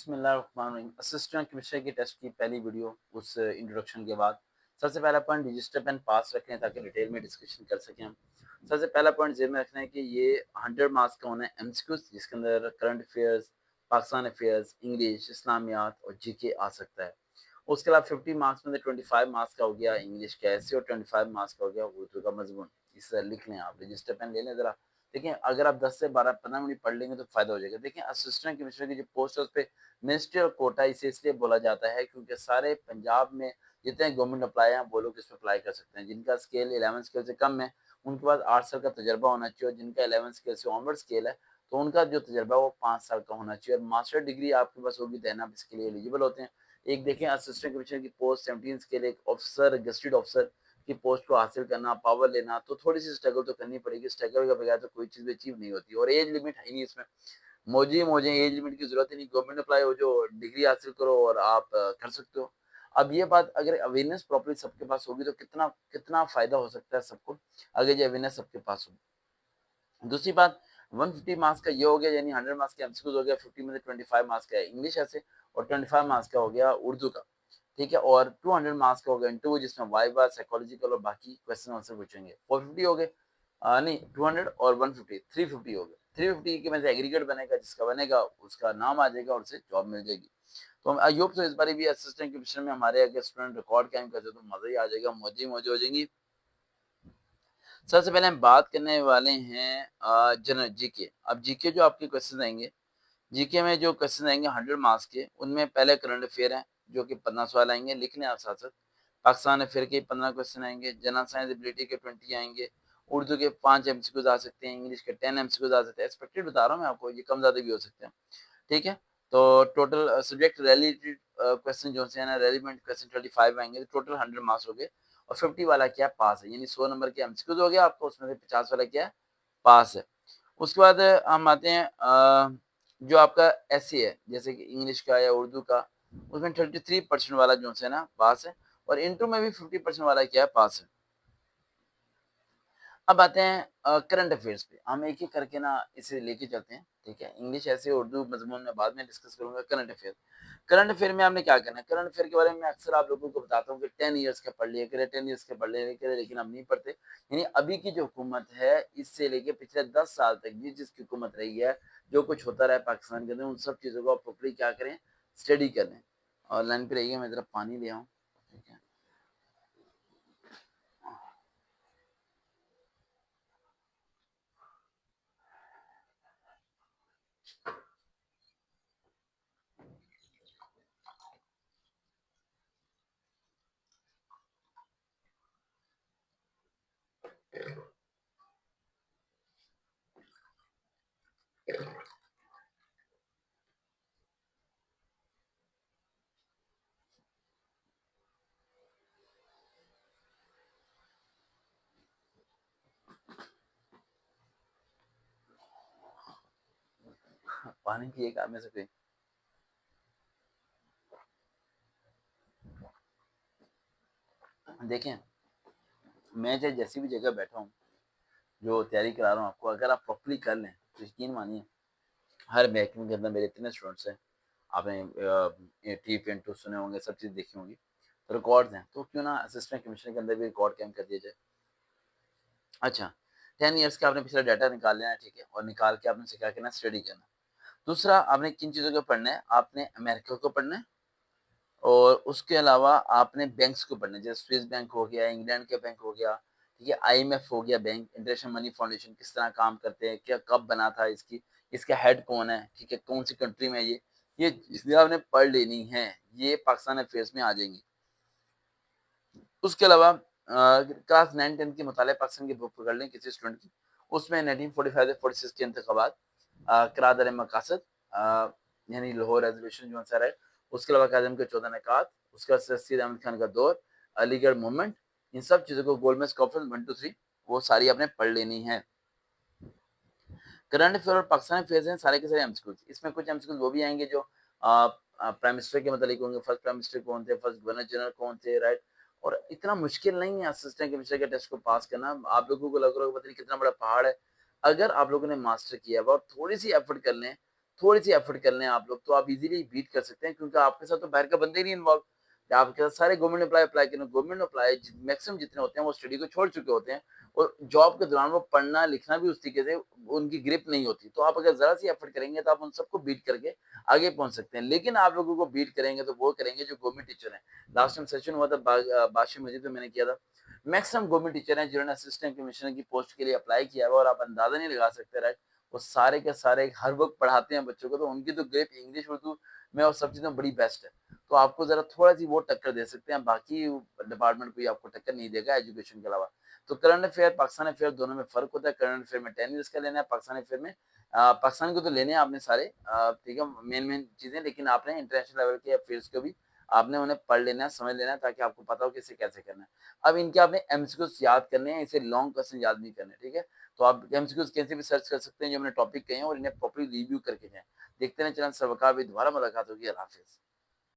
बिस्मिल्लाहिर्रहमानिर्रहीम। Assistant chemistry की test की पहली वीडियो उस इंट्रोडक्शन के बाद सबसे पहला पॉइंट रजिस्टर पेन पास रखें ताकि डिटेल में डिस्कशन कर सकें हम। सबसे पहला पॉइंट जेब में रखना है कि ये 100 मार्क्स का होना है एमसीक्यूज, जिसके अंदर current affairs, Pakistan affairs, English, इस्लामियात और जीके आ सकता है। उसके अलावा 50 मार्क्स में 25 मार्क्स का हो गया इंग्लिश का ऐसे और 25 मार्क्स का हो गया उर्दू का मजमून। इसे लिख लें, आप रजिस्टर पेन ले लें ज़रा। देखिए, अगर आप 10 से 12-15 मिनट पढ़ लेंगे तो फ़ायदा हो जाएगा। देखिए, असिस्टेंट केमिस्ट्री की जो पोस्ट है उस पे मिनिस्ट्री और कोटा इसे इसलिए बोला जाता है क्योंकि सारे पंजाब में जितने गवर्नमेंट अप्लाई हैं वो लोग इसमें अप्लाई कर सकते हैं। जिनका स्केल 11 स्केल से कम है उनके पास 8 साल का तजर्बा होना चाहिए, और जिनका 11 स्केल से ऑनवर्ड स्केल है तो उनका जो तजर्बा है वो 5 साल का होना चाहिए, और मास्टर डिग्री आपके पास होगी देन आप इसके लिए एलिजिबल होते हैं। एक देखें, असिस्टेंट कमिश्नर की पोस्ट 17 स्केल, एक ऑफिसर, गजेटेड ऑफिसर की पोस्ट को हासिल करना, पावर लेना, तो थोड़ी सी स्ट्रगल तो करनी पड़ेगी। स्ट्रगल के बगैर तो कोई चीज़ अचीव नहीं होती, और एज लिमिट है ही नहीं इसमें। मौजी मौजे एज लिमिट की जरूरत ही नहीं, गवर्नमेंट अप्लाई हो जो डिग्री हासिल करो और आप कर सकते हो। अब ये बात अगर अवेयरनेस प्रॉपर्ली सबके पास होगी तो कितना कितना फायदा हो सकता है सबको, अगर ये अवेयरनेस सबके पास हो। दूसरी बात, 150 मार्क्स का ये हो गया, यानी 100 मार्क्स का एमसीक्यूज हो गया, 50 में से 25 मार्क्स का है इंग्लिश ऐसे, और 25 मार्क्स का हो गया उर्दू का। ठीक है, और 200 मार्क्स का हो गया इंटरव्यू, जिसमें वाइवा, साइकोलॉजिकल और बाकी क्वेश्चन आंसर पूछेंगे। 450 हो गए, नहीं 200 और 150, 350 हो गए। 350 के में से एग्रीगेट बनेगा, जिसका बनेगा उसका नाम आ जाएगा और उसे जॉब मिल जाएगी। तो आई होप तो इस बार भी असिस्टेंट के मिशन में हमारे अगर स्टूडेंट रिकॉर्ड कायम करते तो मजा ही आ जाएगा, मौजी मौज हो जाएंगी। सबसे पहले हम बात करने वाले हैं जनरल जीके। अब जीके जो आपके क्वेश्चन आएंगे, जीके में जो क्वेश्चन आएंगे 100 मार्क्स के, उनमें पहले करंट अफेयर है जो कि 15 सवाल आएंगे, लिखने आप साथ साथ। पाकिस्तान अफेयर के 15 क्वेश्चन आएंगे, जनरल साइंस एबिलिटी के 20 आएंगे, उर्दू के 5 एमसीक्यूज आ सकते हैं, इंग्लिश के 10 एमसीक्यूज आ सकते हैं। एक्सपेक्टेड बता रहा हूँ मैं आपको, ये कम ज्यादा भी हो सकते हैं। ठीक है, तो टोटल सब्जेक्ट रिलेटेड क्वेश्चन जो है ना, रेलिवेंट क्वेश्चन 25 आएंगे, तो टोटल 100 मार्क्स हो गए। और 50 वाला क्या है, पास है, यानी 100 नंबर के एमसीक्यूज हो गया आपको, उसमें से 50 वाला क्या है, पास है। उसके बाद हम आते हैं जो आपका ऐसे है, जैसे कि इंग्लिश का या उर्दू का, उसमें 33% वाला जो है ना पास है, और इंटू में भी 50% वाला क्या है, पास है। अब आते हैं करंट अफेयर्स पे, हम एक एक करके ना इसे लेके चलते हैं। ठीक है, इंग्लिश ऐसे, उर्दू मजमून में बाद में डिस्कस करूंगा। करंट अफेयर, करंट अफेयर में आपने क्या करना है, करंट अफेयर के बारे में मैं अक्सर आप लोगों को बताता हूँ कि 10 इयर्स का पढ़ लिया करें, 10 इयर्स के पढ़ लिया करें, लेकिन हम नहीं पढ़ते। यानी अभी की जो हुकूमत है इससे लेके पिछले 10 साल तक जिस जिसकी हुकूमत रही है, जो कुछ होता रहा है पाकिस्तान के अंदर, उन सब चीज़ों को आप प्रॉपरली क्या करें, स्टडी करें। और लाइन पे रहिए, मैं जरा पानी ले आऊँ। ठीक है, पानी पिए आप में से कोई। देखें, मैं चाहे जैसी भी जगह बैठा हूँ, जो तैयारी करा रहा हूँ आपको, अगर आप प्रॉपरली कर लें तो यकीन मानिए, हर महकमे के अंदर मेरे इतने स्टूडेंट्स हैं, आपने टी पेंटू सुने होंगे, सब चीज़ देखी होंगी, तो रिकॉर्ड्स हैं, तो क्यों ना असिस्टेंट कमिश्नर के अंदर भी रिकॉर्ड कैम कर दिया जाए। अच्छा, 10 ईयर्स का आपने पिछला डाटा निकाल लेना है। ठीक है, और निकाल के आपने से क्या करना है, स्टडी करना है। दूसरा, आपने किन चीज़ों को पढ़ना है, आपने अमेरिका को पढ़ना है, और उसके अलावा आपने बैंक्स को पढ़ना है, जैसे स्विस बैंक हो गया, इंग्लैंड का बैंक हो गया, ठीक है, आईएमएफ हो गया बैंक, इंटरनेशनल मनी फाउंडेशन, किस तरह काम करते हैं, क्या कब बना था इसकी, इसका हेड कौन है, ठीक है, कौन सी कंट्री में है ये चीजें आपने पढ़ लेनी है। ये पाकिस्तान अफेयर्स में आ जाएंगी। उसके अलावा क्लास 9-10 के मुताले पाकिस्तान की बुक पकड़ लें किसी स्टूडेंट की, उसमें 1945 से 46 के इंतखाबात, करार मकासद, यानी लाहौर रेजोल्यूशन जो सर है, उसके अलावा कायदम के 14 निकात, उसके बाद सैयद अहमद खान का दौर, अलीगढ़ मूवमेंट, इन सब चीज़ों को गोलमेज कॉन्फ्रेंस 1 2 3 वो सारी आपने पढ़ लेनी है। करंट अफेयर और पाकिस्तान अफेयर्स हैं सारे के सारे एमसीक्यूज। इसमें कुछ एमसीक्यूज वो भी आएंगे जो प्राइम मिनिस्टर के मतलब होंगे, फर्स्ट प्राइम मिनिस्टर कौन थे, फर्स्ट गवर्नर जनरल कौन थे, राइट। और इतना मुश्किल नहीं है असिस्टेंट कमिश्नर के टेस्ट को पास करना। आप लोगों को लग रहा होगा पता नहीं कितना बड़ा पहाड़ है। अगर आप लोगों ने मास्टर किया हुआ और थोड़ी सी एफर्ट कर लें थोड़ी-सी एफर्ट कर लें आप लोग, तो आप इज़िली बीट कर सकते हैं क्योंकि आपके साथ तो बाहर का बंदा ही नहीं इन्वॉल्व। आपके साथ सारे गवर्नमेंट एम्प्लॉयी अप्लाई करें, गवर्नमेंट एम्प्लॉयी जि मैक्सिमम जितने होते हैं वो स्टडी को छोड़ चुके होते हैं और जॉब के दौरान वो पढ़ना-लिखना भी उस तरीके से उनकी ग्रिप नहीं होती। तो आप अगर ज़रा-सी एफर्ट करेंगे तो आप उन सबको बीट करके आगे पहुँच सकते हैं। लेकिन आप लोगों को बीट करेंगे तो वो करेंगे जो गवर्नमेंट टीचर हैं। लास्ट टाइम सेशन हुआ था बाशिम मस्जिद में मैंने किया था। मैक्सिमम गवर्नमेंट टीचर हैं जिन्होंने असिस्टेंट कमिश्नर की पोस्ट के लिए अप्लाई किया है और आप अंदाज़ा नहीं लगा सकते राइट, वो सारे के सारे हर वक़्त पढ़ाते हैं बच्चों को, तो उनकी तो ग्रिप इंग्लिश, उर्दू में और सब चीज़ों में बड़ी बेस्ट है। तो आपको ज़रा थोड़ा-सी वो टक्कर दे सकते हैं, बाकी डिपार्टमेंट कोई आपको टक्कर नहीं देगा एजुकेशन के अलावा। तो करंट अफेयर, पाकिस्तान अफेयर दोनों में फ़र्क होता है। करंट अफेयर में 10 ईयर्स का लेना है, पाकिस्तान अफेयर में पाकिस्तान को तो लेने हैं आपने सारे ठीक है, मेन-मेन चीज़ें, लेकिन आपने इंटरनेशनल लेवल के अफेयर्स को भी आपने उन्हें पढ़ लेना है, समझ लेना है ताकि आपको पता हो कि इसे कैसे करना है। अब इनके आपने एमसीक्यूज़ याद करने हैं, इसे लॉन्ग क्वेश्चन याद नहीं करने, ठीक है? तो आप एमसीक्यूज़ कहीं से भी सर्च कर सकते हैं जो मैंने टॉपिक कहे हैं और इन्हें प्रॉपर्ली रिव्यू करके जाएँ। देखते रहें चैनल सरोकार, भी दोबारा मुलाकात होगी। अल्लाह हाफ़िज़।